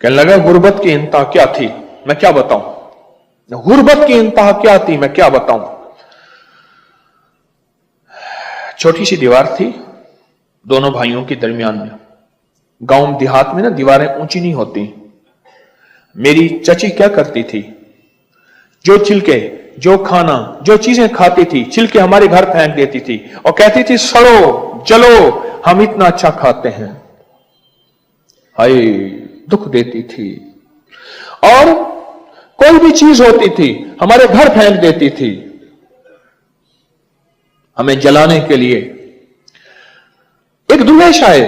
कहने लगा गुर्बत की इंतहा क्या थी, मैं क्या बताऊं, गुर्बत की इंतहा क्या थी, मैं क्या बताऊं। छोटी सी दीवार थी दोनों भाइयों के दरमियान में। गांव देहात में ना दीवारें ऊंची नहीं होती। मेरी चची क्या करती थी, जो छिलके, जो खाना, जो चीजें खाती थी, छिलके हमारे घर फेंक देती थी और कहती थी सड़ो जलो, हम इतना अच्छा खाते हैं। हाय, दुख देती थी। और कोई भी चीज होती थी हमारे घर फेंक देती थी हमें जलाने के लिए। एक दुर्वेश आए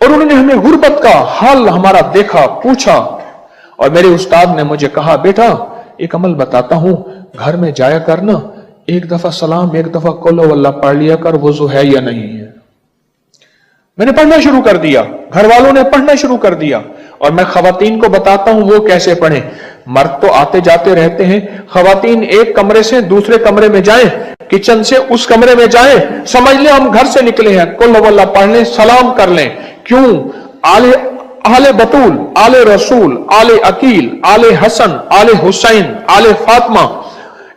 और उन्होंने हमें गुर्बत का हाल हमारा देखा, पूछा, और मेरे उस्ताद ने मुझे कहा बेटा एक अमल बताता हूं, घर में जाया करना, एक दफा सलाम, एक दफा कुल वल्लाह पढ़ लिया कर, वुजू है या नहीं है। मैंने पढ़ना शुरू कर दिया, घर वालों ने पढ़ना शुरू कर दिया, और मैं खवातीन को बताता हूं वो कैसे पढ़े। मर्द तो आते जाते रहते हैं, खवातीन एक कमरे से दूसरे कमरे में जाएं, किचन से उस कमरे में जाएं, समझ लें हम घर से निकले हैं, कुल वल्लाह पढ़ लें, सलाम कर लें। क्यों? आले बतूल, आले रसूल, आले अकील, आले हसन, आले हुसैन, आले फातिमा,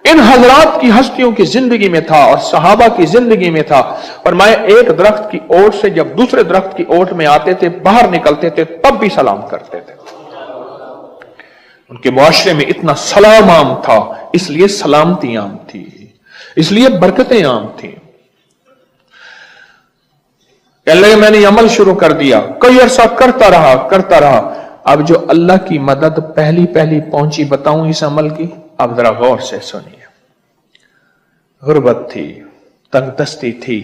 इन हजरात की हस्तियों की जिंदगी में था और सहाबा की जिंदगी में था। और मैं एक दरख्त की ओट से जब दूसरे दरख्त की ओट में आते थे, बाहर निकलते थे, तब भी सलाम करते थे। उनके मुआशरे में इतना सलाम आम था, इसलिए सलामती आम थी, इसलिए बरकतें आम थी। कहने लगे मैंने अमल शुरू कर दिया, कई अरसा करता रहा। अब जो अल्लाह की मदद पहली पहली पहुंची बताऊं इस अमल की, अब जरा गौर से सुनिए। गुर्बत थी, तंगदस्ती थी,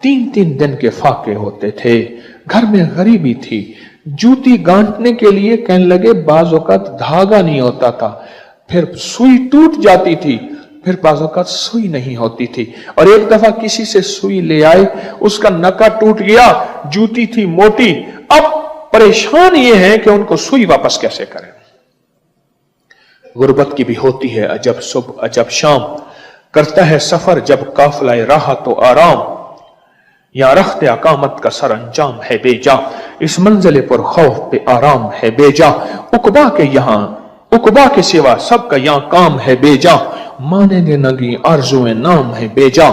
3-3 दिन के फाके होते थे, घर में गरीबी थी, जूती गांठने के लिए कहने लगे बाज़ औक़ात धागा नहीं होता था, फिर सुई टूट जाती थी, फिर बाज़ औक़ात सुई नहीं होती थी, और एक दफा किसी से सुई ले आए, उसका नका टूट गया, जूती थी मोटी, अब परेशान ये है कि उनको सुई वापस कैसे करें। गुर्बत की भी होती है अजब सुबह अजब शाम, करता है सफर जब काफिला राह तो आराम, यहां रखते अकामत का सर अंजाम है बेजा, इस मंजिल पर खौफ पे आराम है बेजा, उकबा के सिवा सबका यहां काम है बेजा, मानेंगे नगी आरज़ुए नाम है बेजा।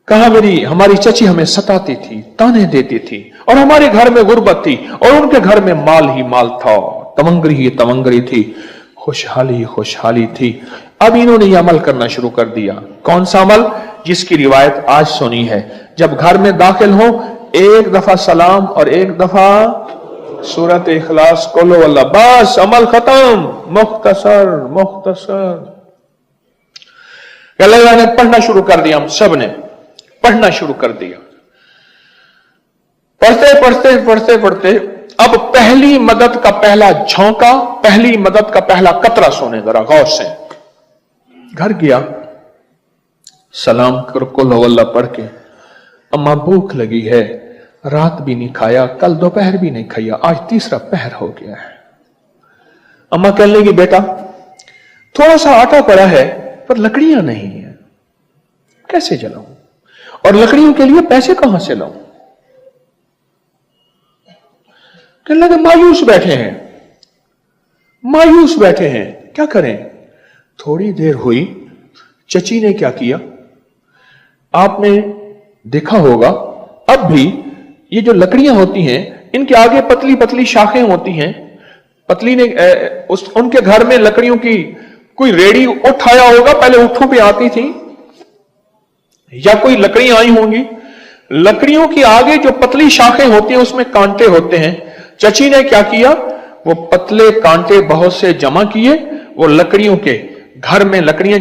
कहा हमारी चची हमें सताती थी, ताने देती थी, और हमारे घर में गुर्बत थी और उनके घर में माल ही माल था, तमंगरी ही तमंगरी थी, खुशहाली ही खुशहाली थी। अब इन्होंने यह अमल करना शुरू कर दिया। कौन सा अमल? जिसकी रिवायत आज सुनी है। जब घर में दाखिल हो, एक दफा सलाम और एक दफा सूरत इखलास कुल वल्लाह, बस अमल खत्म। मुख्तसर अल्लाह ने पढ़ना शुरू कर दिया, हम सब ने पढ़ना शुरू कर दिया। पढ़ते अब पहली मदद का पहला झोंका, पहली मदद का पहला कतरा सुने जरा गौर से। घर गया, सलाम कर कुल वल्लाह पढ़ के, अम्मा भूख लगी है, रात भी नहीं खाया, कल दोपहर भी नहीं खाया, आज तीसरा पहर हो गया है। अम्मा कहने लगी बेटा थोड़ा सा आटा पड़ा है पर लकड़ियां नहीं है, कैसे जलाऊं, और लकड़ियों के लिए पैसे कहां से लाऊं। कहने लगे मायूस बैठे हैं, क्या करें। थोड़ी देर हुई, चची ने क्या किया, आपने देखा होगा, अब भी ये जो लकड़ियां होती हैं इनके आगे पतली पतली शाखें होती हैं। पतली ने उनके घर में लकड़ियों की कोई रेडी उठाया होगा, पहले ऊँटों पे आती थी, या कोई लकड़ियां आई होंगी। लकड़ियों की आगे जो पतली शाखें होती हैं उसमें कांटे होते हैं। चची ने क्या किया, वो पतले कांटे बहुत से जमा किए, वो लकड़ियों के घर में लकड़ियां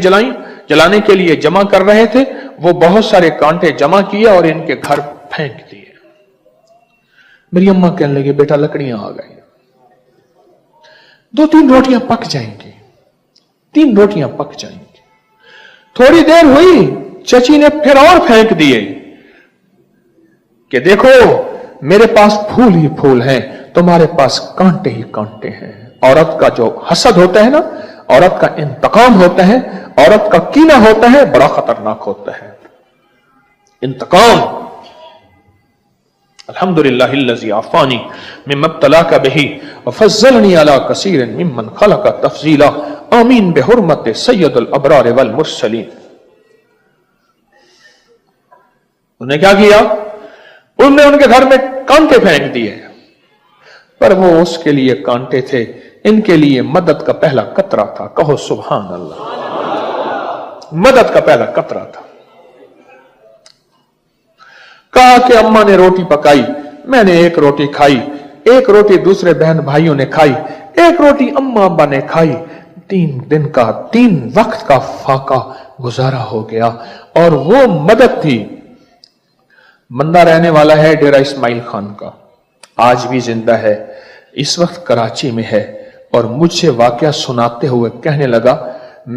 जलाने के लिए जमा कर रहे थे, वो बहुत सारे कांटे जमा किए और इनके घर फेंक दिए। मेरी अम्मा कहने लगी बेटा लकड़ियां आ गई, 2-3 रोटियां पक जाएंगी, 3 रोटियां पक जाएंगी। थोड़ी देर हुई, चची ने फिर और फेंक दिए कि देखो मेरे पास फूल ही फूल हैं, तुम्हारे पास कांटे ही कांटे हैं। औरत का जो हसद होता है ना, औरत का इंतकाम होता है, औरत का कीना होता है, बड़ा खतरनाक होता है। इंतकाम अल्हम्दुलिल्लाहिल्लज़ी आफ़ानी मिम्मा इब्तलाका बिही व फ़ज़्ज़लनी अला कसीरिन मिम्मन ख़लक़ तफ़ज़ीला आमीन बिहुर्मति सय्यदुल अबरार वल मुरसलीन। उन्होंने क्या किया? उन्होंने उनके घर में कांटे फेंक दिए, पर वो उसके लिए कांटे थे, इनके लिए मदद का पहला कतरा था। कहो सुभान अल्लाह। मदद का पहला कतरा था। कहा कि अम्मा ने रोटी पकाई, मैंने एक रोटी खाई, एक रोटी दूसरे बहन भाइयों ने खाई, एक रोटी अम्मा अब्बा ने खाई। 3 दिन का 3 वक्त का फाका गुजारा हो गया, और वो मदद थी। बंदा रहने वाला है डेरा इस्माइल खान का, आज भी जिंदा है, इस वक्त कराची में है, और मुझसे वाकया सुनाते हुए कहने लगा,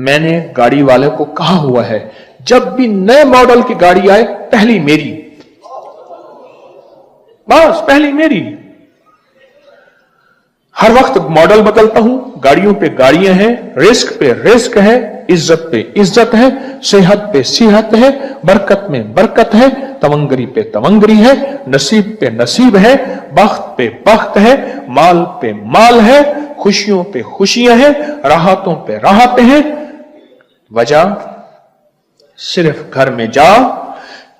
मैंने गाड़ी वाले को कहा हुआ है जब भी नए मॉडल की गाड़ी आए पहली मेरी, बस पहली मेरी। हर वक्त मॉडल बदलता हूं, गाड़ियों पे गाड़ियां हैं, रिस्क पे रिस्क है, इज्जत पे इज्जत है, सेहत पे सेहत है, बरकत में बरकत है, तवंगरी पे तवंगरी है, नसीब पे नसीब है, बख्त पे बख्त है, माल पे माल है, खुशियों पे खुशियां हैं, राहतों पे राहतें हैं। वजह सिर्फ घर में जा,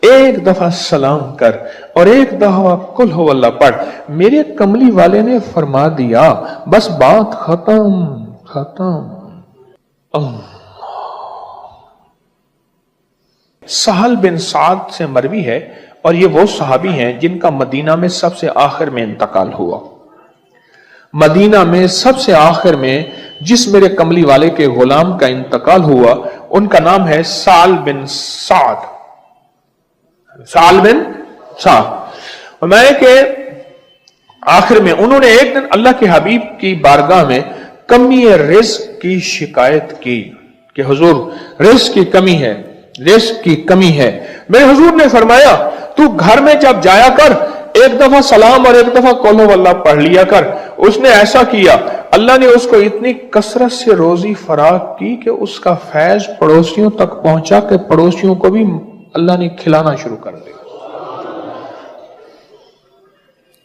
एक दफा सलाम कर और एक दफा कुल हु अल्लाह पढ़, मेरे कमली वाले ने फरमा दिया, बस बात खत्म खत्म। सहल बिन साद से मरवी है, और ये वो सहाबी हैं जिनका मदीना में सबसे आखिर में इंतकाल हुआ। मदीना में सबसे आखिर में जिस मेरे कमली वाले के गुलाम का इंतकाल हुआ, उनका नाम है साल बिन साद। साल बिन साद। और मैं के आखिर में उन्होंने एक दिन अल्लाह के हबीब की बारगाह में कमी रिज़्क की शिकायत की कि हुजूर रिज़्क की कमी है, रिज़्क की कमी है। मेरे हुजूर ने फरमाया, तू घर में जब जाया कर, एक दफा सलाम और एक दफा कौल वल्लाह पढ़ लिया कर। उसने ऐसा किया, अल्लाह ने उसको इतनी कसरत से रोजी फराग की कि उसका फैज पड़ोसियों तक पहुंचा के पड़ोसियों को भी अल्लाह ने खिलाना शुरू कर दिया।